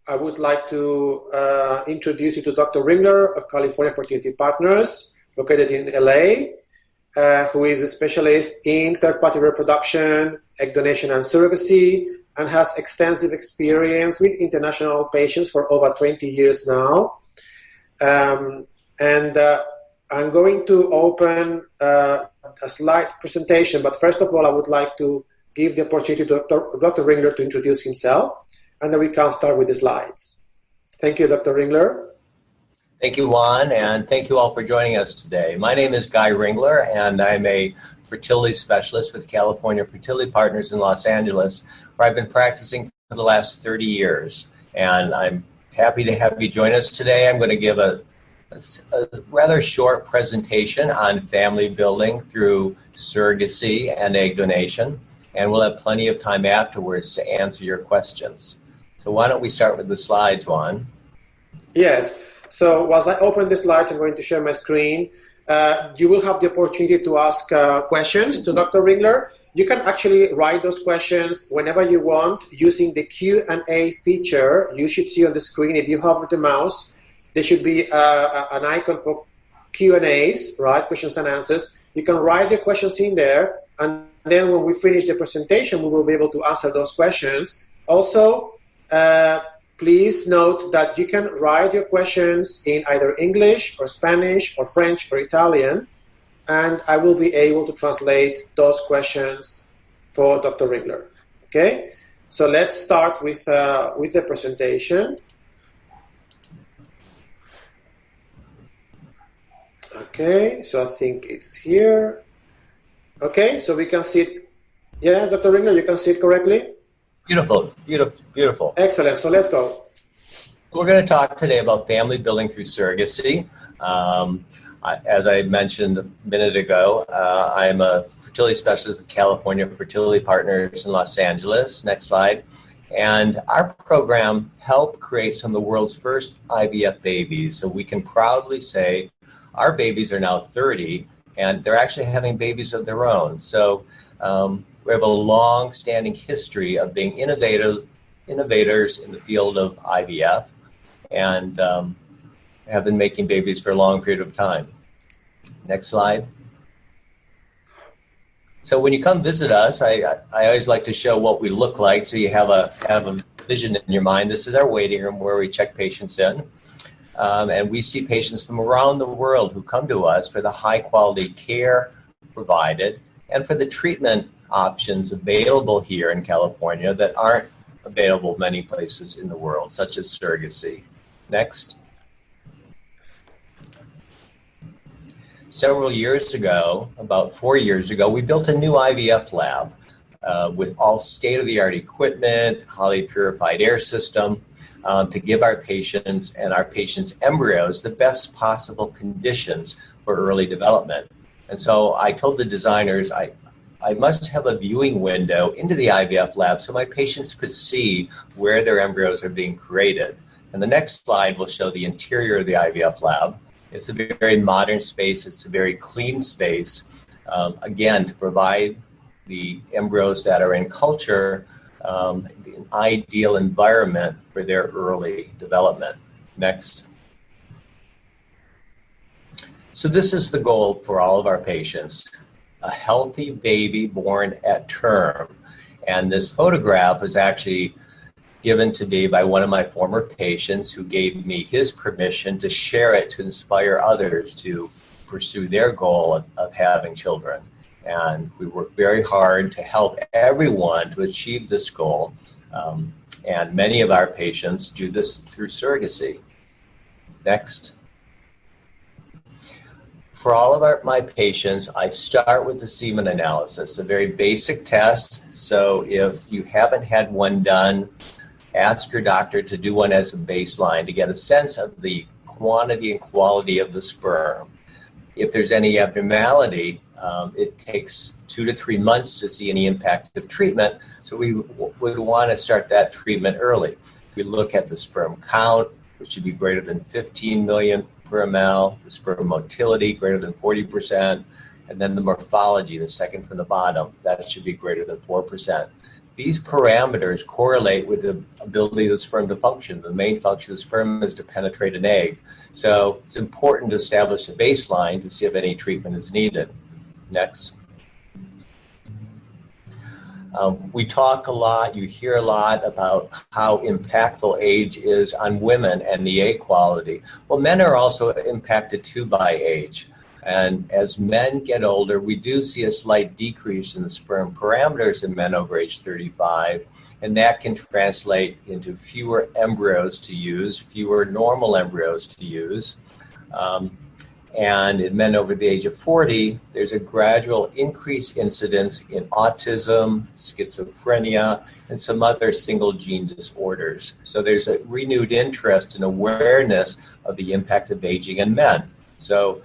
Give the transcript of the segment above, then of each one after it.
I would like to introduce you to Dr. Ringler of California Fertility Partners, located in LA, who is a specialist in third-party reproduction, egg donation, and surrogacy, and has extensive experience with international patients for over 20 years now. I'm going to open a slide presentation, but first of all, I would like to give the opportunity to Dr. Ringler to introduce himself, and then we can start with the slides. Thank you, Dr. Ringler. Thank you, Juan, and thank you all for joining us today. My name is Guy Ringler, and I'm a fertility specialist with California Fertility Partners in Los Angeles, where I've been practicing for the last 30 years. And I'm happy to have you join us today. I'm going to give a rather short presentation on family building through surrogacy and egg donation, and we'll have plenty of time afterwards to answer your questions. So why don't we start with the slides, Juan? Yes. So whilst I open the slides, I'm going to share my screen. You will have the opportunity to ask questions to Dr. Ringler. You can actually write those questions whenever you want using the Q&A feature you should see on the screen. If you hover the mouse, there should be an icon for Q&As, right? Questions and answers. You can write your questions in there, and then when we finish the presentation, we will be able to answer those questions. Also, please note that you can write your questions in either English or Spanish or French or Italian, and I will be able to translate those questions for Dr. Ringler. Okay, so let's start with the presentation. Okay, so I think it's here. Okay, so we can see it. Yeah, Dr. Ringler, you can see it correctly? Beautiful, beautiful, beautiful. Excellent, so let's go. We're going to talk today about family building through surrogacy. As I mentioned a minute ago, I'm a fertility specialist with California Fertility Partners in Los Angeles. Next slide. And our program helped create some of the world's first IVF babies. So we can proudly say our babies are now 30, and they're actually having babies of their own. So we have a long-standing history of being innovators in the field of IVF, and have been making babies for a long period of time. Next slide. So when you come visit us, I always like to show what we look like, so you have a vision in your mind. This is our waiting room where we check patients in. And we see patients from around the world who come to us for the high-quality care provided and for the treatment options available here in California that aren't available many places in the world, such as surrogacy. Next. Several years ago, about 4 years ago, we built a new IVF lab with all state-of-the-art equipment, highly purified air system, to give our patients and our patients' embryos the best possible conditions for early development. And so I told the designers I must have a viewing window into the IVF lab so my patients could see where their embryos are being created. And the next slide will show the interior of the IVF lab. It's a very modern space. It's a very clean space, again, to provide the embryos that are in culture an ideal environment for their early development. Next. So this is the goal for all of our patients, a healthy baby born at term. And this photograph was actually given to me by one of my former patients who gave me his permission to share it to inspire others to pursue their goal of having children. And we work very hard to help everyone to achieve this goal. And many of our patients do this through surrogacy. Next. For all of my patients, I start with the semen analysis, a very basic test. So if you haven't had one done, ask your doctor to do one as a baseline to get a sense of the quantity and quality of the sperm. If there's any abnormality, it takes 2 to 3 months to see any impact of treatment, so we would want to start that treatment early. If we look at the sperm count, which should be greater than 15 million per ml, the sperm motility greater than 40%, and then the morphology, the second from the bottom, that should be greater than 4%. these parameters correlate with the ability of the sperm to function. The main function of the sperm is to penetrate an egg. So it's important to establish a baseline to see if any treatment is needed. Next. We talk a lot, you hear a lot about how impactful age is on women and the egg quality. Well, men are also impacted too by age. And as men get older, we do see a slight decrease in the sperm parameters in men over age 35, and that can translate into fewer embryos to use, fewer normal embryos to use. And in men over the age of 40, there's a gradual increased incidence in autism, schizophrenia, and some other single gene disorders. So there's a renewed interest and awareness of the impact of aging in men. So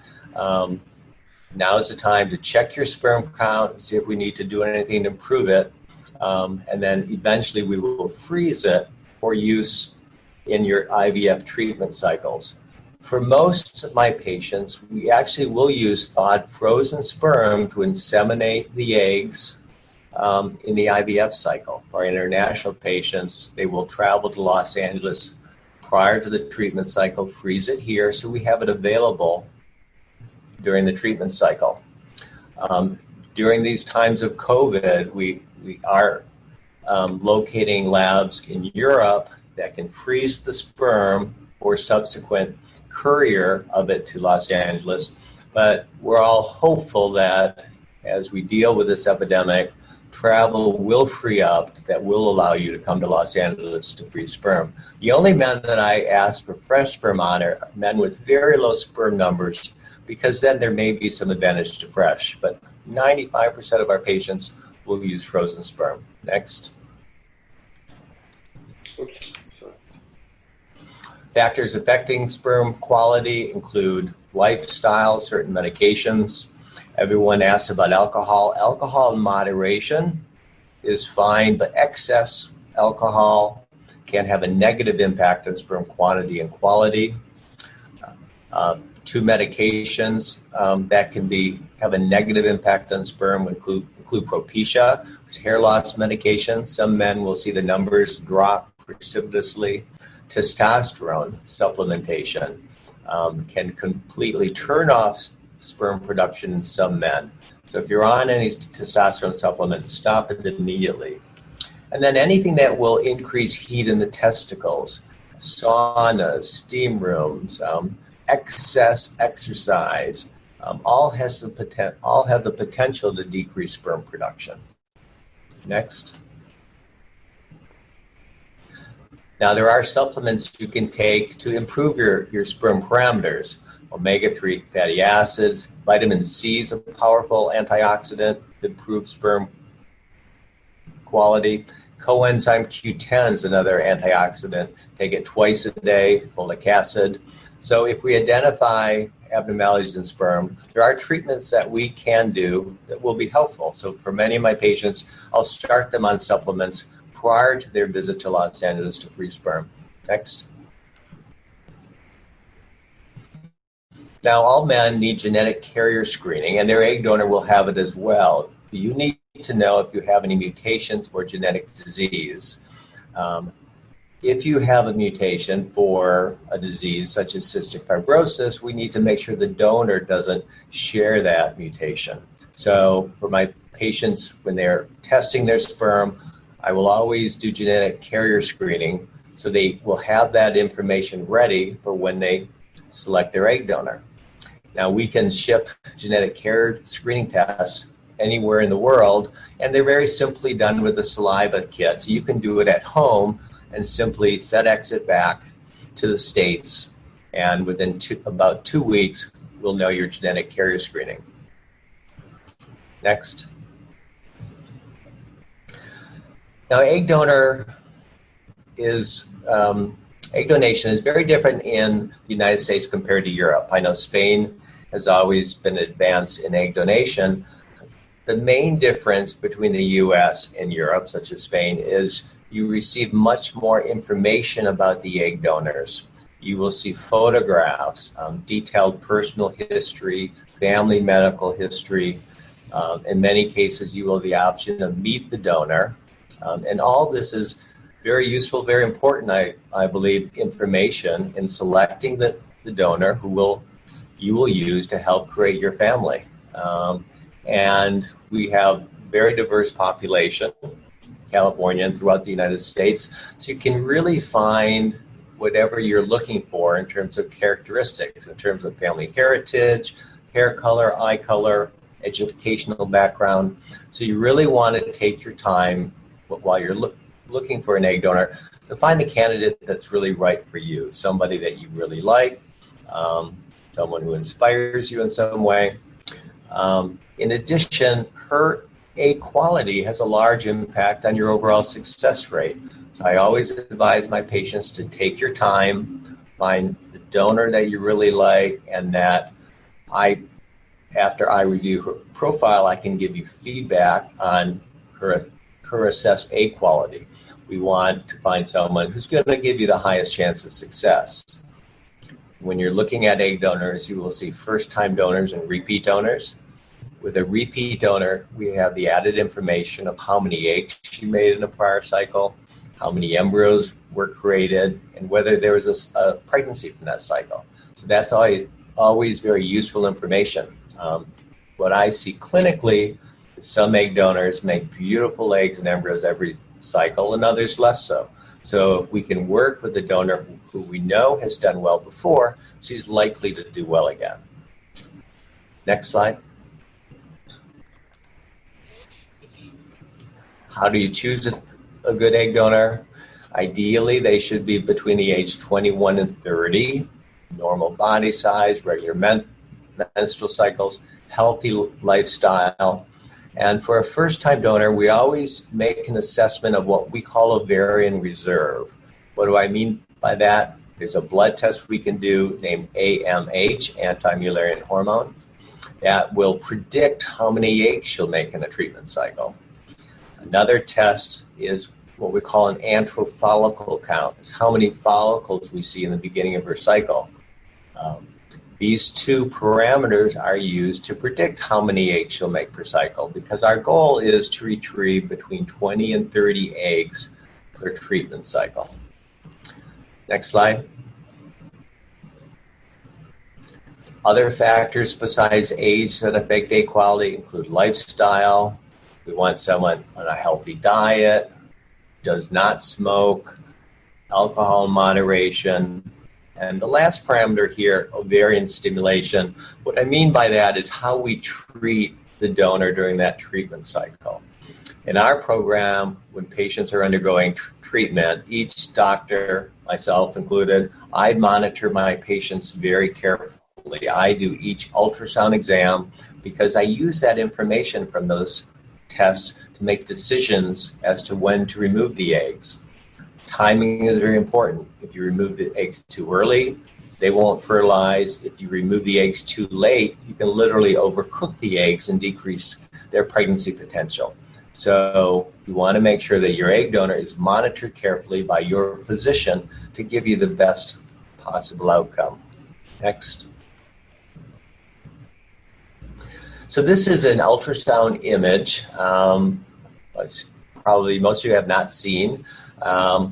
now is the time to check your sperm count and see if we need to do anything to improve it. And then eventually we will freeze it for use in your IVF treatment cycles. For most of my patients, we actually will use thawed frozen sperm to inseminate the eggs in the IVF cycle. For international patients, they will travel to Los Angeles prior to the treatment cycle, freeze it here, so we have it available during the treatment cycle. During these times of COVID, we are locating labs in Europe that can freeze the sperm for subsequent courier of it to Los Angeles. But we're all hopeful that as we deal with this epidemic, travel will free up that will allow you to come to Los Angeles to freeze sperm. The only men that I ask for fresh sperm on are men with very low sperm numbers, because then there may be some advantage to fresh. But 95% of our patients will use frozen sperm. Next. Oops, sorry. Factors affecting sperm quality include lifestyle, certain medications. Everyone asks about alcohol. Alcohol in moderation is fine, but excess alcohol can have a negative impact on sperm quantity and quality. Two medications that can have a negative impact on sperm include Propecia, which is hair loss medication. Some men will see the numbers drop precipitously. Testosterone supplementation can completely turn off sperm production in some men. So if you're on any testosterone supplement, stop it immediately. And then anything that will increase heat in the testicles, saunas, steam rooms, excess exercise, all have the potential to decrease sperm production. Next. Now, there are supplements you can take to improve your sperm parameters. Omega-3 fatty acids, vitamin C is a powerful antioxidant to improve sperm quality. Coenzyme Q10 is another antioxidant. Take it twice a day, folic acid. So if we identify abnormalities in sperm, there are treatments that we can do that will be helpful. So for many of my patients, I'll start them on supplements prior to their visit to Los Angeles to freeze sperm. Next. Now, all men need genetic carrier screening, and their egg donor will have it as well. You need to know if you have any mutations for genetic disease. If you have a mutation for a disease such as cystic fibrosis, we need to make sure the donor doesn't share that mutation. So for my patients, when they're testing their sperm, I will always do genetic carrier screening so they will have that information ready for when they select their egg donor. Now, we can ship genetic carrier screening tests anywhere in the world, and they're very simply done with a saliva kit. So you can do it at home and simply FedEx it back to the States, and within about 2 weeks, we'll know your genetic carrier screening. Next. Now, egg donation is very different in the United States compared to Europe. I know Spain has always been advanced in egg donation. The main difference between the U.S. and Europe, such as Spain, is you receive much more information about the egg donors. You will see photographs, detailed personal history, family medical history. In many cases, you will have the option to meet the donor. And all this is very useful, very important, I believe, information in selecting the donor you will use to help create your family. And we have very diverse population, California and throughout the United States, so you can really find whatever you're looking for in terms of characteristics, in terms of family heritage, hair color, eye color, educational background. So you really want to take your time while you're looking for an egg donor to find the candidate that's really right for you, somebody that you really like, someone who inspires you in some way. In addition, her egg quality has a large impact on your overall success rate. So I always advise my patients to take your time, find the donor that you really like, and that after I review her profile, I can give you feedback on her assessed egg quality. We want to find someone who's going to give you the highest chance of success. When you're looking at egg donors, you will see first-time donors and repeat donors. With a repeat donor, we have the added information of how many eggs she made in a prior cycle, how many embryos were created, and whether there was a pregnancy from that cycle. So that's always very useful information. What I see clinically is some egg donors make beautiful eggs and embryos every cycle, and others less so. So if we can work with a donor who we know has done well before, she's likely to do well again. Next slide. How do you choose a good egg donor? Ideally, they should be between the age 21 and 30, normal body size, regular menstrual cycles, healthy lifestyle. And for a first-time donor, we always make an assessment of what we call ovarian reserve. What do I mean by that? There's a blood test we can do named AMH, anti-Mullerian hormone, that will predict how many eggs she'll make in a treatment cycle. Another test is what we call an antral follicle count. It's how many follicles we see in the beginning of her cycle. These two parameters are used to predict how many eggs she'll make per cycle, because our goal is to retrieve between 20 and 30 eggs per treatment cycle. Next slide. Other factors besides age that affect egg quality include lifestyle. We want someone on a healthy diet, does not smoke, alcohol in moderation. And the last parameter here, ovarian stimulation. What I mean by that is how we treat the donor during that treatment cycle. In our program, when patients are undergoing treatment, each doctor, myself included, I monitor my patients very carefully. I do each ultrasound exam because I use that information from those tests to make decisions as to when to remove the eggs. Timing is very important. If you remove the eggs too early, they won't fertilize. If you remove the eggs too late, you can literally overcook the eggs and decrease their pregnancy potential. So you want to make sure that your egg donor is monitored carefully by your physician to give you the best possible outcome. Next. So this is an ultrasound image. Probably most of you have not seen.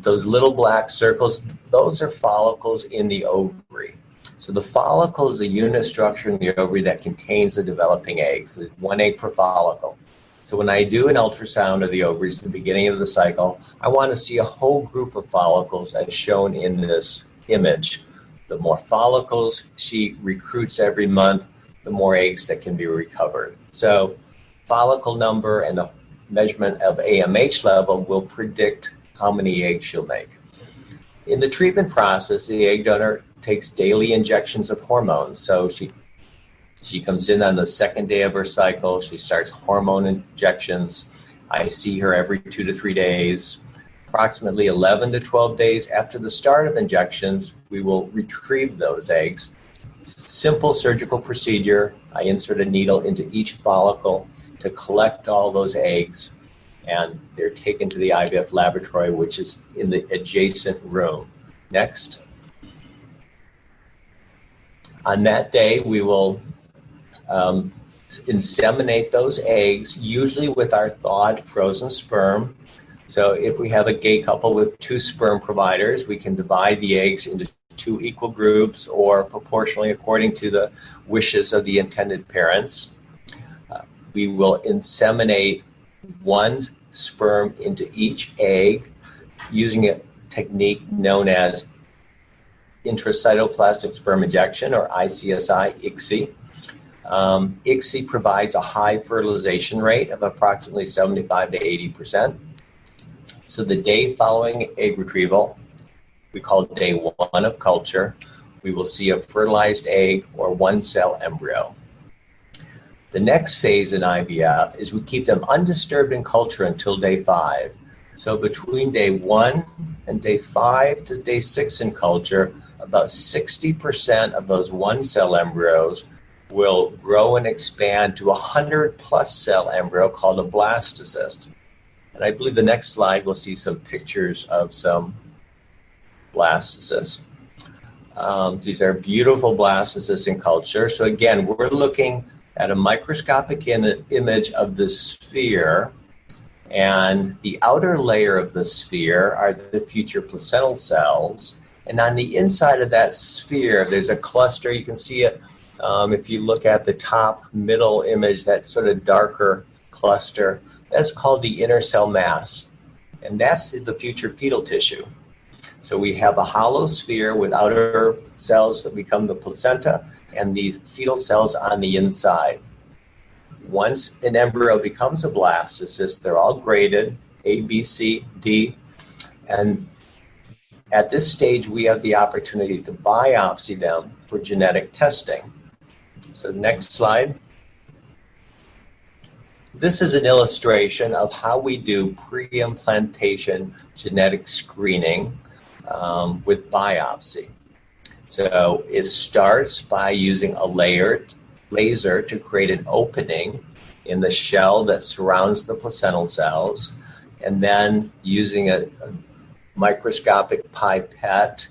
Those little black circles, those are follicles in the ovary. So the follicle is a unit structure in the ovary that contains the developing eggs. There's one egg per follicle. So when I do an ultrasound of the ovaries at the beginning of the cycle, I want to see a whole group of follicles as shown in this image. The more follicles she recruits every month, the more eggs that can be recovered. So follicle number and the measurement of AMH level will predict how many eggs she'll make. In the treatment process, the egg donor takes daily injections of hormones. So she comes in on the second day of her cycle. She starts hormone injections. I see her every 2 to 3 days. Approximately 11 to 12 days after the start of injections, we will retrieve those eggs. It's a simple surgical procedure. I insert a needle into each follicle to collect all those eggs, and they're taken to the IVF laboratory, which is in the adjacent room. Next. On that day, we will inseminate those eggs, usually with our thawed frozen sperm. So if we have a gay couple with 2 sperm providers, we can divide the eggs into 2 equal groups or proportionally according to the wishes of the intended parents. We will inseminate 1 sperm into each egg using a technique known as intracytoplastic sperm injection, or ICSI, ICSI. ICSI provides a high fertilization rate of approximately 75 to 80%. So the day following egg retrieval, we call day 1 of culture, we will see a fertilized egg or 1-cell embryo. The next phase in IVF is we keep them undisturbed in culture until day 5. So between day 1 and day 5 to day 6 in culture, about 60% of those 1-cell embryos will grow and expand to a 100-plus cell embryo called a blastocyst. And I believe the next slide we'll see some pictures of some blastocysts. These are beautiful blastocysts in culture. So again, we're looking at a microscopic image of the sphere, and the outer layer of the sphere are the future placental cells. And on the inside of that sphere, there's a cluster. You can see it if you look at the top middle image, that sort of darker cluster. That's called the inner cell mass, and that's the future fetal tissue. So we have a hollow sphere with outer cells that become the placenta and the fetal cells on the inside. Once an embryo becomes a blastocyst, they're all graded, A, B, C, D, and at this stage we have the opportunity to biopsy them for genetic testing. So next slide. This is an illustration of how we do pre-implantation genetic screening with biopsy. So it starts by using a laser to create an opening in the shell that surrounds the placental cells, and then using a microscopic pipette,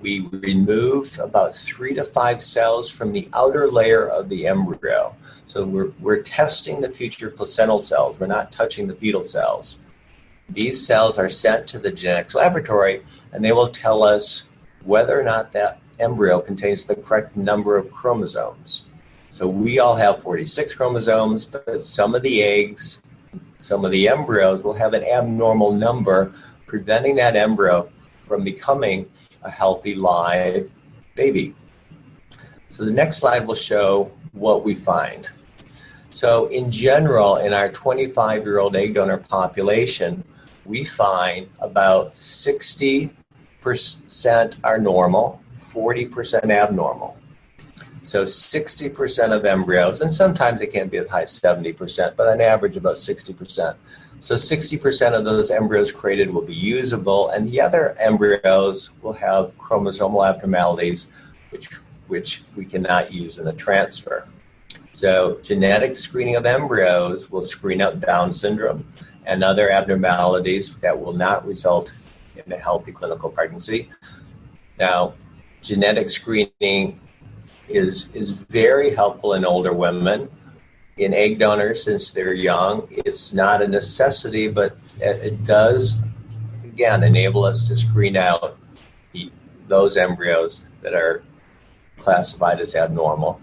we remove about 3 to 5 cells from the outer layer of the embryo. So we're testing the future placental cells. We're not touching the fetal cells. These cells are sent to the genetics laboratory, and they will tell us whether or not that embryo contains the correct number of chromosomes. So we all have 46 chromosomes, but some of the eggs, some of the embryos will have an abnormal number, preventing that embryo from becoming a healthy live baby. So the next slide will show what we find. So in general, in our 25-year-old egg donor population, we find about 60% are normal, 40% abnormal. So 60% of embryos, and sometimes it can be as high as 70%, but on average about 60%. So 60% of those embryos created will be usable, and the other embryos will have chromosomal abnormalities, which we cannot use in the transfer. So genetic screening of embryos will screen out Down syndrome and other abnormalities that will not result in a healthy clinical pregnancy. Now, genetic screening is very helpful in older women. In egg donors, since they're young, it's not a necessity, but it does, again, enable us to screen out those embryos that are classified as abnormal.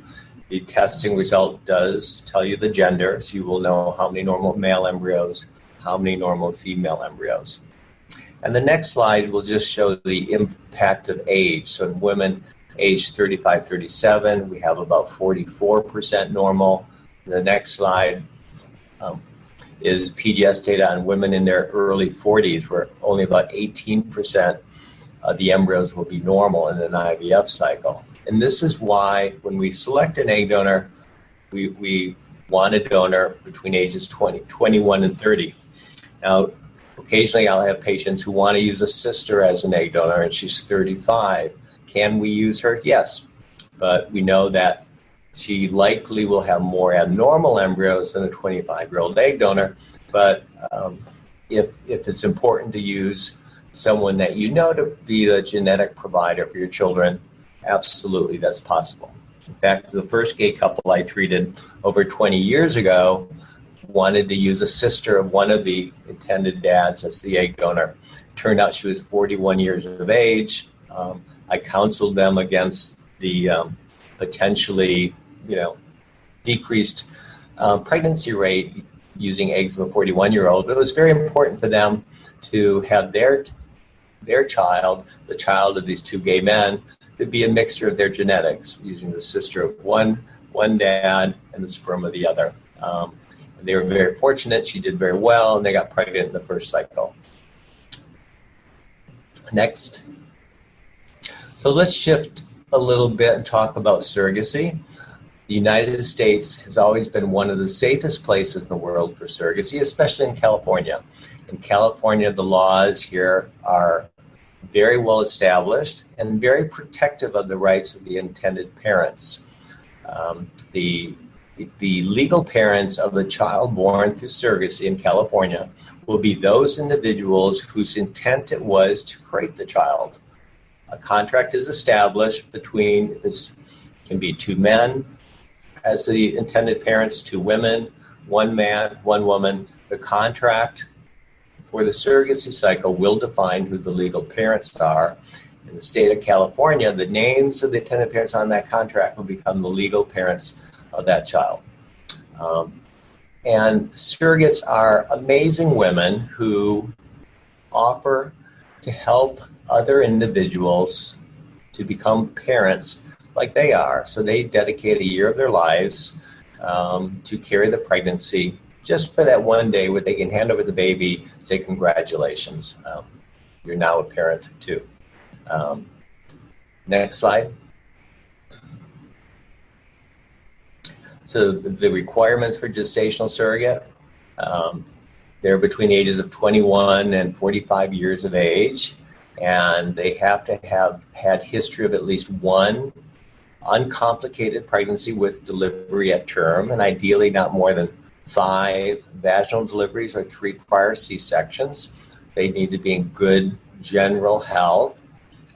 The testing result does tell you the gender, so you will know how many normal male embryos, how many normal female embryos. And the next slide will just show the impact of age. So in women aged 35, 37, we have about 44% normal. The next slide is PGS data on women in their early 40s, where only about 18% of the embryos will be normal in an IVF cycle. And this is why when we select an egg donor, we want a donor between ages 21 and 30. Now, occasionally I'll have patients who want to use a sister as an egg donor, and she's 35. Can we use her? Yes, but we know that she likely will have more abnormal embryos than a 25-year-old egg donor. But if it's important to use someone that you know to be the genetic provider for your children, absolutely, that's possible. In fact, the first gay couple I treated over 20 years ago, wanted to use a sister of one of the intended dads as the egg donor. Turned out she was 41 years of age. I counseled them against the potentially, decreased pregnancy rate using eggs of a 41-year-old. But it was very important for them to have their child, the child of these two gay men, to be a mixture of their genetics, using the sister of one dad and the sperm of the other. They were very fortunate. She did very well, and they got pregnant in the first cycle. Next. So let's shift a little bit and talk about surrogacy. The United States has always been one of the safest places in the world for surrogacy, especially in California. In California, the laws here are very well established and very protective of the rights of the intended parents. The legal parents of the child born through surrogacy in California will be those individuals whose intent it was to create the child. A contract is established between, this can be two men as the intended parents, two women, one man, one woman. The contract for the surrogacy cycle will define who the legal parents are. In the state of California, the names of the intended parents on that contract will become the legal parents of that child. And surrogates are amazing women who offer to help other individuals to become parents like they are. So they dedicate a year of their lives to carry the pregnancy just for that one day where they can hand over the baby, say congratulations, you're now a parent too. Next slide. So the requirements for gestational surrogate, they're between the ages of 21 and 45 years of age, and they have to have had history of at least one uncomplicated pregnancy with delivery at term, and ideally not more than 5 vaginal deliveries or 3 prior C-sections. They need to be in good general health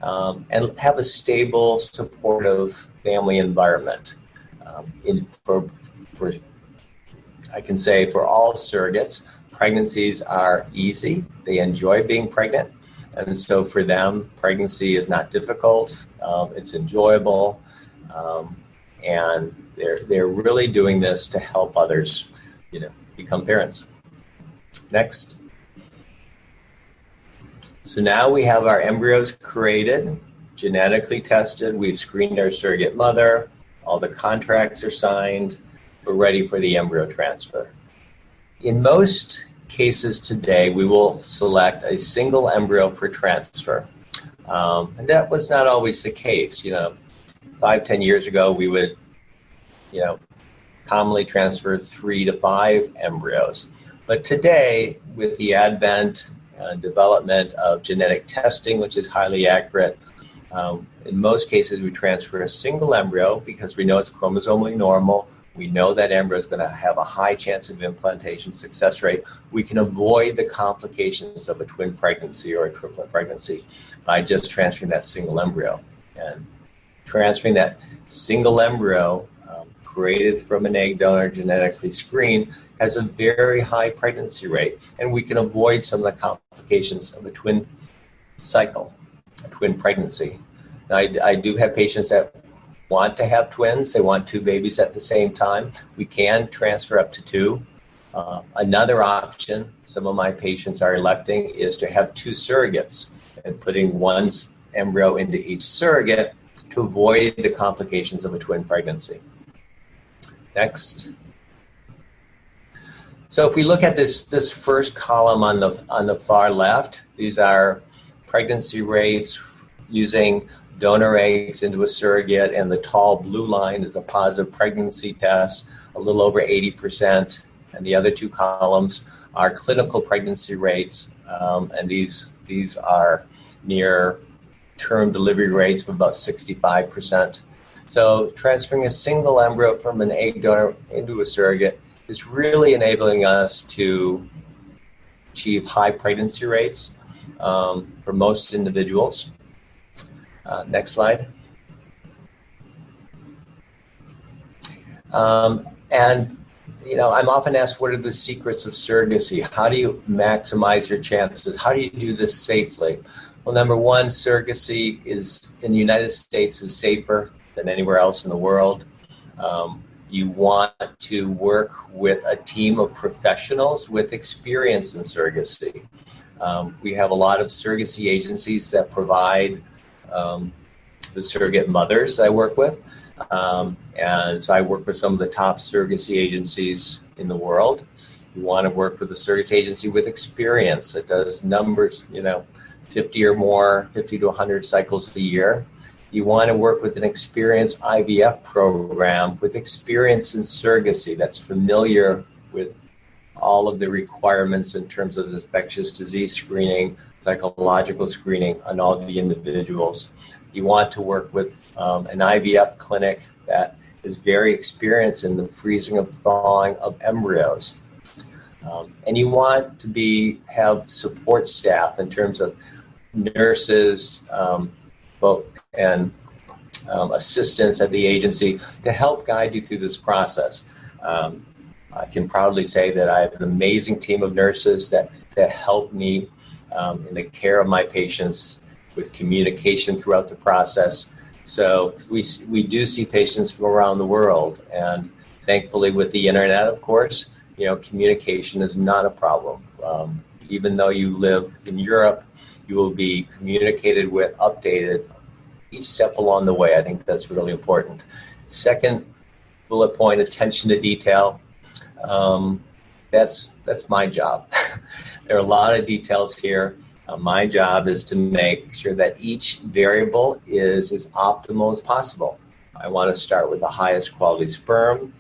and have a stable, supportive family environment. I can say for all surrogates, pregnancies are easy. They enjoy being pregnant. And so for them, pregnancy is not difficult. It's enjoyable. And they're really doing this to help others, become parents. Next. So now we have our embryos created, genetically tested. We've screened our surrogate mother. All the contracts are signed. We're ready for the embryo transfer. In most cases today, we will select a single embryo for transfer. And that was not always the case. 5-10 years ago, we would, commonly transfer 3 to 5 embryos. But today, with the advent and development of genetic testing, which is highly accurate, in most cases, we transfer a single embryo because we know it's chromosomally normal. We know that embryo is going to have a high chance of implantation success rate. We can avoid the complications of a twin pregnancy or a triplet pregnancy by just transferring that single embryo. And transferring that single embryo created from an egg donor genetically screened has a very high pregnancy rate. And we can avoid some of the complications of a twin cycle, a twin pregnancy. Now, I do have patients that want to have twins. They want 2 babies at the same time. We can transfer up to 2. Another option some of my patients are electing is to have 2 surrogates and putting one embryo into each surrogate to avoid the complications of a twin pregnancy. Next. So if we look at this first column on the far left, these are pregnancy rates using donor eggs into a surrogate, and the tall blue line is a positive pregnancy test, a little over 80%, and the other 2 columns are clinical pregnancy rates, and these are near term delivery rates of about 65%. So transferring a single embryo from an egg donor into a surrogate is really enabling us to achieve high pregnancy rates for most individuals. Next slide. And I'm often asked, what are the secrets of surrogacy? How do you maximize your chances? How do you do this safely? Well, number one, surrogacy in the United States is safer than anywhere else in the world. You want to work with a team of professionals with experience in surrogacy. We have a lot of surrogacy agencies that provide the surrogate mothers I work with. And so I work with some of the top surrogacy agencies in the world. You want to work with a surrogacy agency with experience that does numbers, 50 or more, 50 to 100 cycles a year. You want to work with an experienced IVF program with experience in surrogacy that's familiar with all of the requirements in terms of infectious disease screening, psychological screening on all of the individuals. You want to work with an IVF clinic that is very experienced in the freezing and thawing of embryos. And you want to have support staff in terms of nurses and assistants at the agency to help guide you through this process. I can proudly say that I have an amazing team of nurses that help me in the care of my patients with communication throughout the process. So we do see patients from around the world, and thankfully with the internet, of course, communication is not a problem. Even though you live in Europe, you will be communicated with, updated each step along the way. I think that's really important. Second bullet point, attention to detail. That's my job. There are a lot of details here. My job is to make sure that each variable is as optimal as possible. I want to start with the highest quality sperm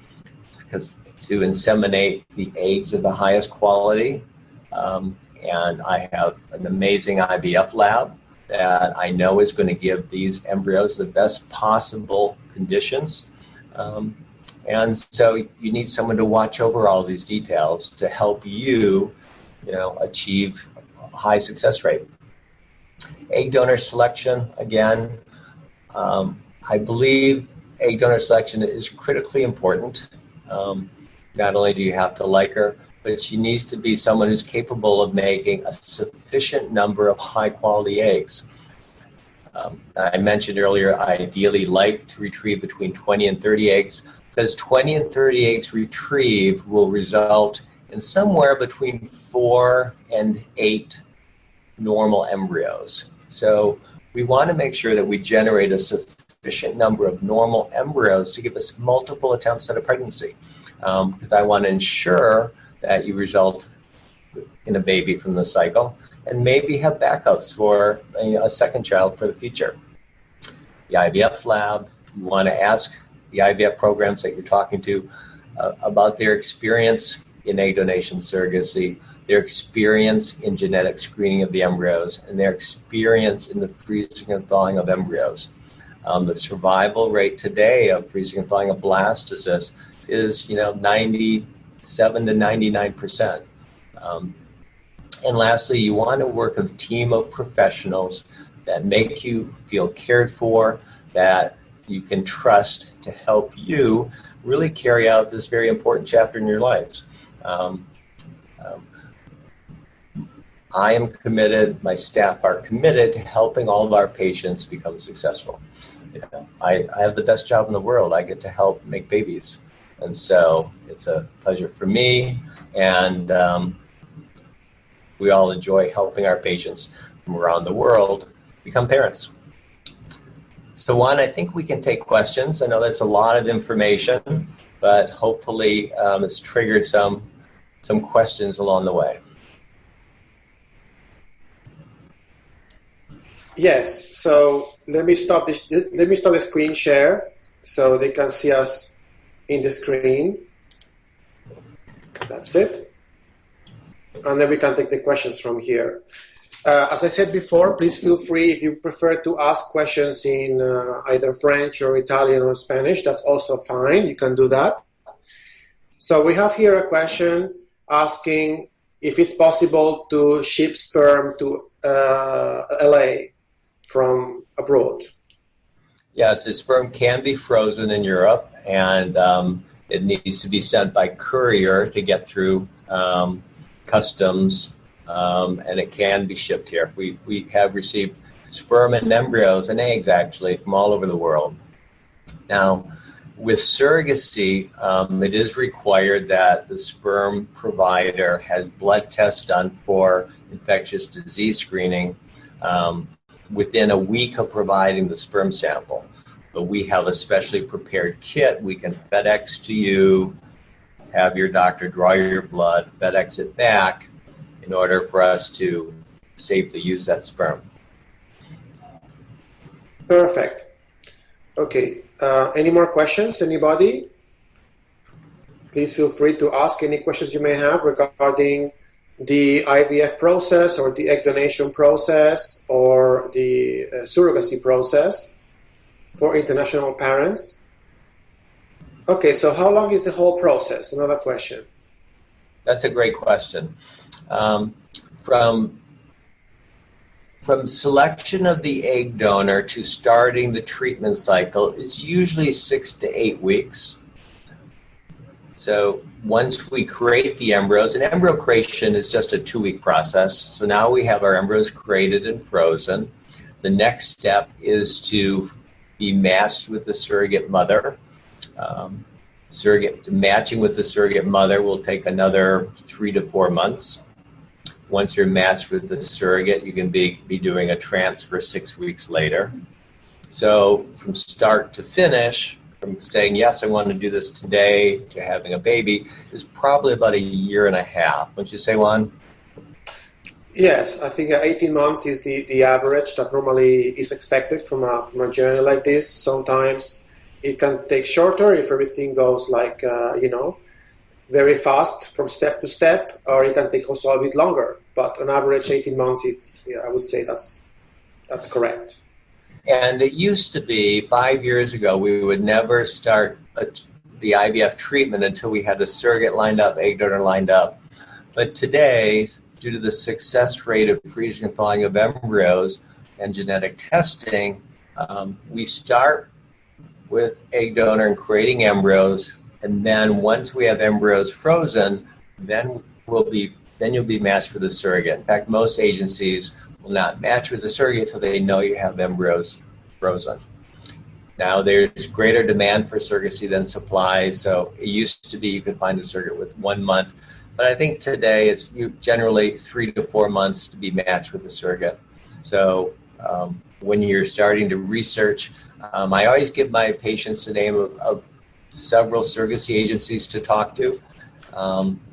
because to inseminate the eggs of the highest quality. And I have an amazing IVF lab that I know is going to give these embryos the best possible conditions. And so you need someone to watch over all these details to help you, achieve a high success rate. Egg donor selection, again, I believe egg donor selection is critically important. Not only do you have to like her, but she needs to be someone who's capable of making a sufficient number of high-quality eggs. I mentioned earlier, I ideally like to retrieve between 20 and 30 eggs, because 20 and 30 eggs retrieved will result in somewhere between 4 and 8 normal embryos. So we want to make sure that we generate a sufficient number of normal embryos to give us multiple attempts at a pregnancy, because I want to ensure that you result in a baby from the cycle and maybe have backups for a second child for the future. The IVF lab, you want to ask the IVF programs that you're talking to about their experience in egg donation surrogacy, their experience in genetic screening of the embryos, and their experience in the freezing and thawing of embryos. The survival rate today of freezing and thawing of blastocysts is 97 to 99%. And lastly, you want to work with a team of professionals that make you feel cared for, that you can trust to help you really carry out this very important chapter in your lives. I am committed, my staff are committed to helping all of our patients become successful. I have the best job in the world. I get to help make babies. And so it's a pleasure for me, and we all enjoy helping our patients from around the world become parents. So Juan, I think we can take questions. I know that's a lot of information, but hopefully it's triggered some questions along the way. Yes. So let me stop the screen share so they can see us in the screen. That's it. And then we can take the questions from here. As I said before, please feel free, if you prefer to ask questions in either French or Italian or Spanish, that's also fine. You can do that. So we have here a question asking if it's possible to ship sperm to LA from abroad. Yes, the sperm can be frozen in Europe, and It needs to be sent by courier to get through customs, and it can be shipped here. We have received sperm and embryos and eggs, actually, from all over the world. Now, with surrogacy, it is required that the sperm provider has blood tests done for infectious disease screening within a week of providing the sperm sample. But we have a specially prepared kit we can FedEx to you, have your doctor draw your blood, FedEx it back in order for us to safely use that sperm. Perfect. Okay. Any more questions? Anybody? Please feel free to ask any questions you may have regarding the IVF process or the egg donation process or the surrogacy process for international parents. Okay, so how long is the whole process? Another question. That's a great question. From selection of the egg donor to starting the treatment cycle is usually 6 to 8 weeks. So once we create the embryos, and embryo creation is just a 2-week process. So now we have our embryos created and frozen. The next step is to be matched with the surrogate mother. Matching with the surrogate mother will take another 3 to 4 months. Once you're matched with the surrogate, you can be doing a transfer 6 weeks later. So from start to finish, from saying, yes, I want to do this today, to having a baby, is probably about 1.5 years. Wouldn't you say, Juan? Yes, I think 18 months is the average that normally is expected from a journey like this. Sometimes it can take shorter if everything goes like, very fast from step to step, or it can take also a bit longer. But on average, 18 months, I would say that's correct. And it used to be 5 years ago, we would never start the IVF treatment until we had a surrogate lined up, egg donor lined up. But today, due to the success rate of freezing and thawing of embryos and genetic testing, we start with egg donor and creating embryos. And then once we have embryos frozen, then you'll be matched with a surrogate. In fact, most agencies will not match with the surrogate until they know you have embryos frozen. Now, there's greater demand for surrogacy than supply, so it used to be you could find a surrogate with 1 month. But I think today it's generally 3 to 4 months to be matched with the surrogate. So when you're starting to research, I always give my patients the name of several surrogacy agencies to talk to.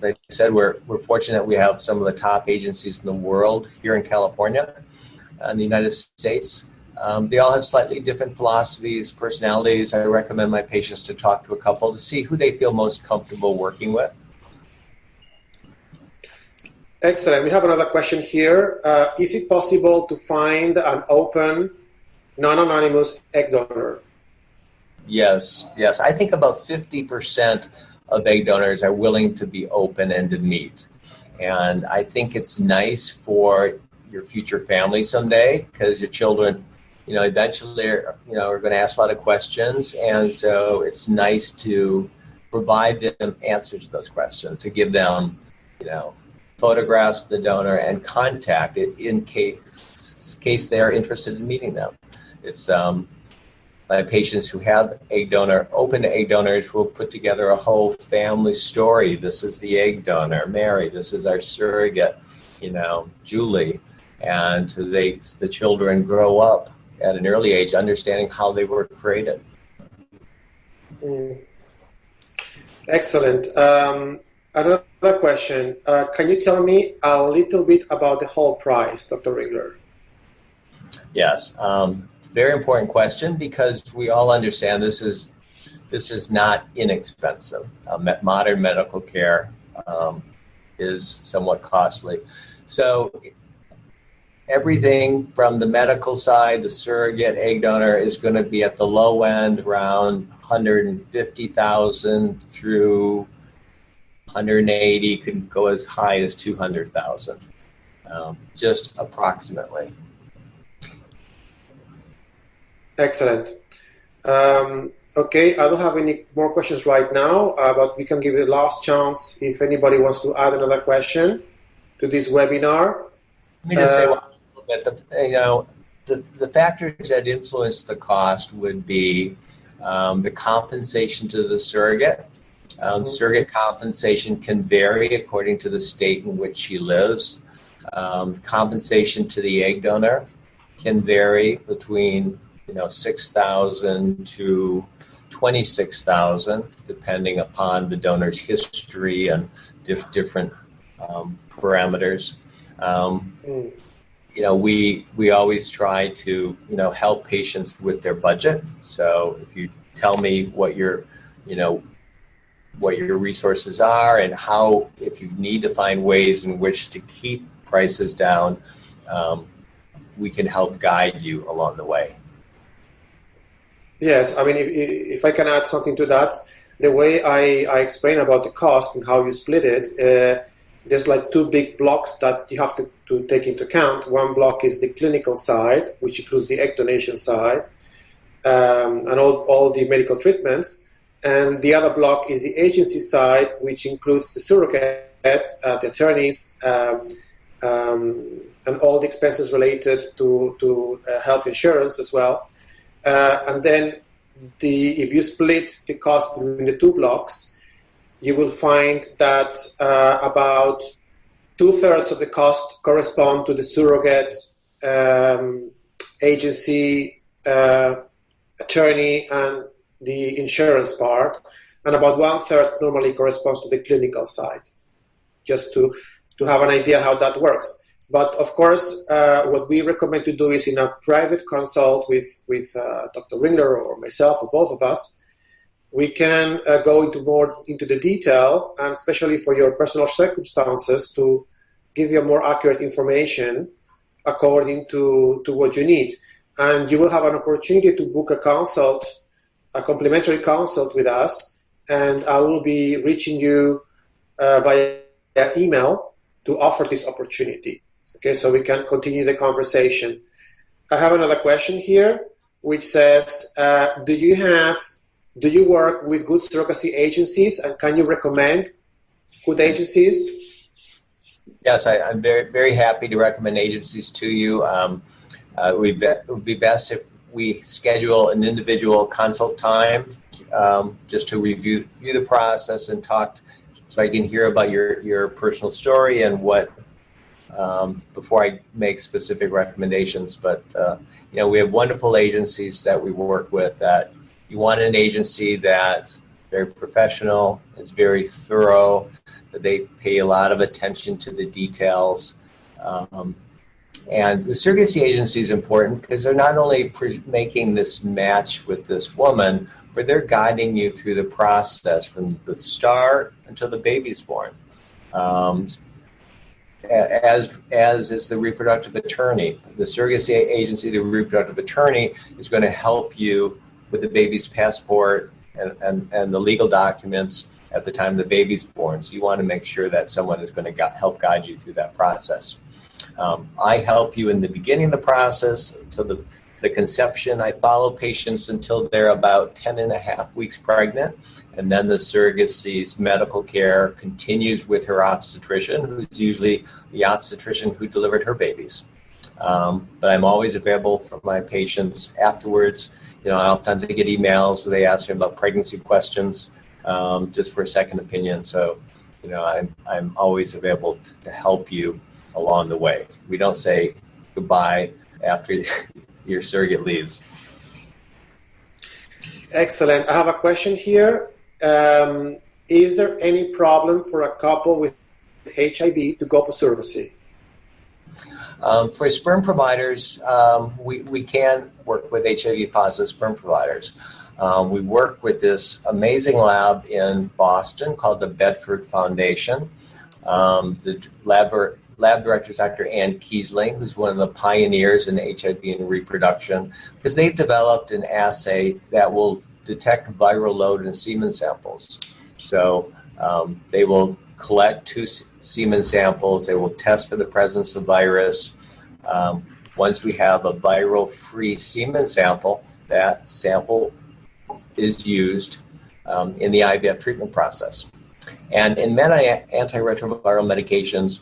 Like I said, we're fortunate we have some of the top agencies in the world here in California and the United States. They all have slightly different philosophies, personalities. I recommend my patients to talk to a couple to see who they feel most comfortable working with. Excellent. We have another question here. Is it possible to find an open, non-anonymous egg donor? Yes. I think about 50% of egg donors are willing to be open and to meet. And I think it's nice for your future family someday, because your children, eventually are going to ask a lot of questions. And so it's nice to provide them answers to those questions, to give them, photographs of the donor and contact it in case they are interested in meeting them. It's my patients who have open to egg donors will put together a whole family story. This is the egg donor, Mary. This is our surrogate, Julie. And the children grow up at an early age understanding how they were created. Excellent. Another question. Can you tell me a little bit about the whole price, Dr. Ringler? Yes. Very important question, because we all understand this is not inexpensive. Modern medical care is somewhat costly. So everything from the medical side, the surrogate egg donor is going to be at the low end around $150,000 through $180,000, could go as high as $200,000, just approximately. Excellent. Okay, I don't have any more questions right now, but we can give the last chance if anybody wants to add another question to this webinar. Let me just say one little bit. The factors that influence the cost would be the compensation to the surrogate. Surrogate compensation can vary according to the state in which she lives. Compensation to the egg donor can vary between $6,000 to $26,000, depending upon the donor's history and different parameters. We always try to help patients with their budget. So if you tell me what your resources are and how, if you need to find ways in which to keep prices down, we can help guide you along the way. Yes, I mean, if I can add something to that, the way I explain about the cost and how you split it, there's like two big blocks that you have to take into account. One block is the clinical side, which includes the egg donation side, and all the medical treatments. And the other block is the agency side, which includes the surrogate, the attorneys, and all the expenses related to health insurance as well. And then if you split the cost between the two blocks, you will find that about 2/3 of the cost correspond to the surrogate, agency, attorney, and the insurance part, and about 1/3 normally corresponds to the clinical side, just to have an idea how that works. But of course, what we recommend to do is in a private consult with Dr. Ringler or myself or both of us, we can go into the detail, and especially for your personal circumstances, to give you more accurate information according to what you need. And you will have an opportunity to book a consult, a complimentary consult with us, and I will be reaching you via email to offer this opportunity. Okay, so we can continue the conversation. I have another question here, which says, do you work with good surrogacy agencies, and can you recommend good agencies? Yes, I'm very, very happy to recommend agencies to you. It would be best if we schedule an individual consult time just to review the process and talk, so I can hear about your personal story and what, before I make specific recommendations. But we have wonderful agencies that we work with. That you want an agency that's very professional, is very thorough, that they pay a lot of attention to the details. And the surrogacy agency is important because they're not only making this match with this woman, but they're guiding you through the process from the start until the baby's born. As is the reproductive attorney. The surrogacy agency, the reproductive attorney, is going to help you with the baby's passport and the legal documents at the time the baby's born. So you want to make sure that someone is going to help guide you through that process. I help you in the beginning of the process until the conception. I follow patients until they're about 10 and a half weeks pregnant. And then the surrogacy's medical care continues with her obstetrician, who's usually the obstetrician who delivered her babies. But I'm always available for my patients afterwards. Oftentimes I get emails where they ask me about pregnancy questions, just for a second opinion. So, I'm always available to help you along the way. We don't say goodbye after your surrogate leaves. Excellent. I have a question here. Is there any problem for a couple with HIV to go for surrogacy? For sperm providers, we can work with HIV positive sperm providers. We work with this amazing lab in Boston called the Bedford Foundation. The lab director is Dr. Ann Kiesling, who's one of the pioneers in HIV and reproduction, because they've developed an assay that will detect viral load in semen samples. So they will collect 2 semen samples. They will test for the presence of virus. Once we have a viral-free semen sample, that sample is used in the IVF treatment process. And in many antiretroviral medications,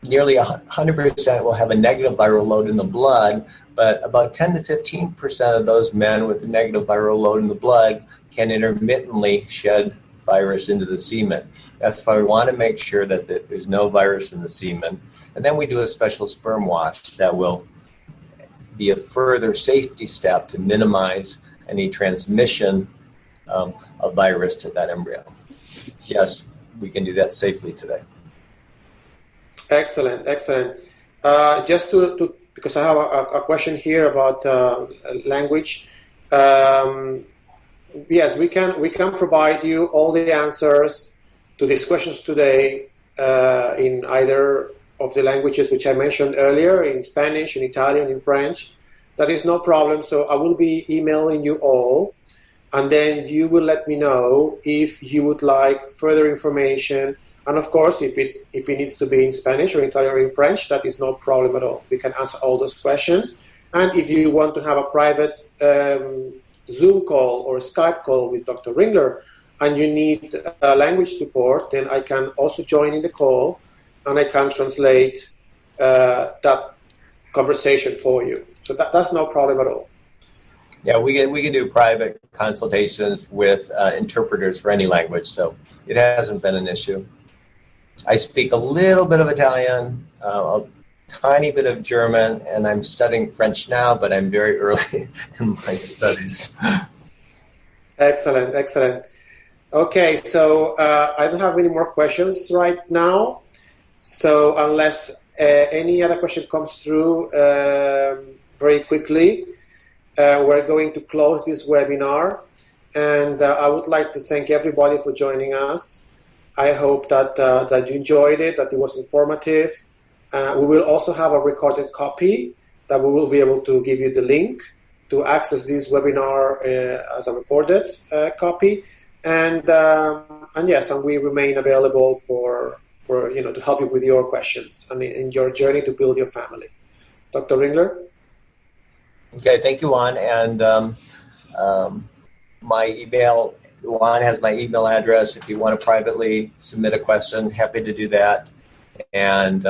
nearly 100% will have a negative viral load in the blood, but about 10 to 15% of those men with a negative viral load in the blood can intermittently shed virus into the semen. That's why we want to make sure that there's no virus in the semen. And then we do a special sperm wash that will be a further safety step to minimize any transmission of virus to that embryo. Yes, we can do that safely today. Excellent, excellent. Just to because I have a question here about language. Yes, we can provide you all the answers to these questions today in either of the languages which I mentioned earlier, in Spanish, in Italian, in French. That is no problem. So I will be emailing you all, and then you will let me know if you would like further information. And of course, if it needs to be in Spanish or Italian or in French, that is no problem at all. We can answer all those questions. And if you want to have a private Zoom call or Skype call with Dr. Ringler, and you need language support, then I can also join in the call, and I can translate that conversation for you. So that's no problem at all. Yeah, we can do private consultations with interpreters for any language, so it hasn't been an issue. I speak a little bit of Italian, a tiny bit of German, and I'm studying French now, but I'm very early in my studies. Excellent, excellent. Okay, so I don't have any more questions right now. So unless any other question comes through very quickly, we're going to close this webinar. And I would like to thank everybody for joining us. I hope that you enjoyed it, that it was informative. We will also have a recorded copy that we will be able to give you the link to access this webinar as a recorded copy. And yes, and we remain available for to help you with your questions and in your journey to build your family. Dr. Ringler? Okay, thank you, Juan. And my email, Juan has my email address. If you want to privately submit a question, happy to do that. And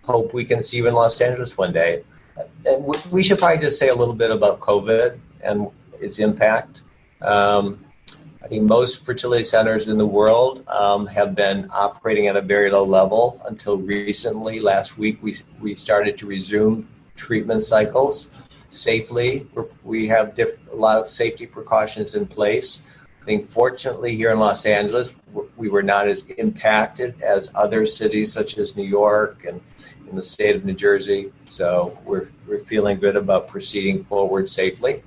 hope we can see you in Los Angeles one day. And we should probably just say a little bit about COVID and its impact. I think most fertility centers in the world have been operating at a very low level until recently. Last week, we started to resume treatment cycles safely. We have a lot of safety precautions in place. I think fortunately here in Los Angeles, we were not as impacted as other cities such as New York and in the state of New Jersey. So we're feeling good about proceeding forward safely.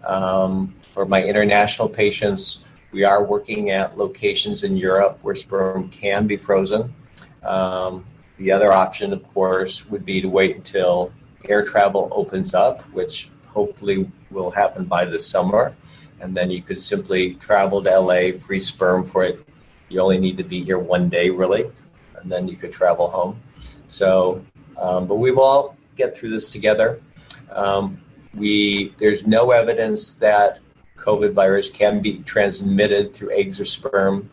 For my international patients, we are working at locations in Europe where sperm can be frozen. The other option, of course, would be to wait until air travel opens up, which hopefully will happen by this summer. And then you could simply travel to LA, free sperm for it. You only need to be here one day, really, and then you could travel home. So, but we will all get through this together. There's no evidence that COVID virus can be transmitted through eggs or sperm.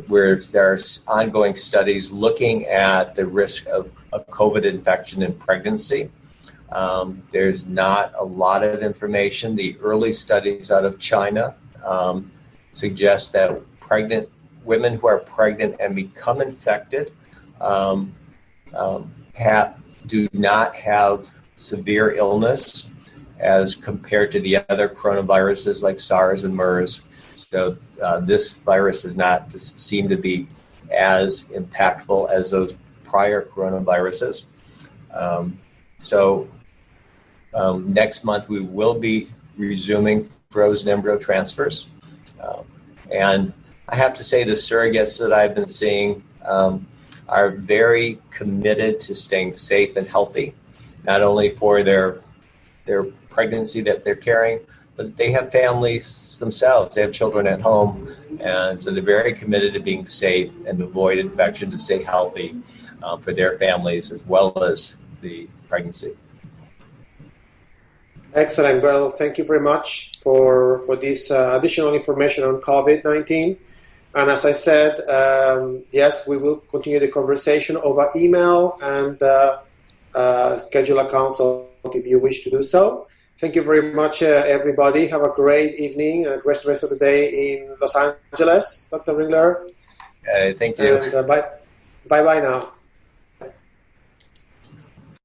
Where there are ongoing studies looking at the risk of a COVID infection in pregnancy. There's not a lot of information. The early studies out of China suggest that pregnant women who are pregnant and become infected do not have severe illness as compared to the other coronaviruses like SARS and MERS. So this virus does not seem to be as impactful as those prior coronaviruses. Next month we will be resuming frozen embryo transfers. And I have to say the surrogates that I've been seeing are very committed to staying safe and healthy, not only for their pregnancy that they're carrying, but they have families themselves. They have children at home, and so they're very committed to being safe and avoid infection, to stay healthy for their families as well as the pregnancy. Excellent. Well, thank you very much for this additional information on COVID-19. And as I said, yes, we will continue the conversation over email and schedule a consult if you wish to do so. Thank you very much, everybody. Have a great evening and rest of the day in Los Angeles, Dr. Ringler. Thank you. And bye-bye now.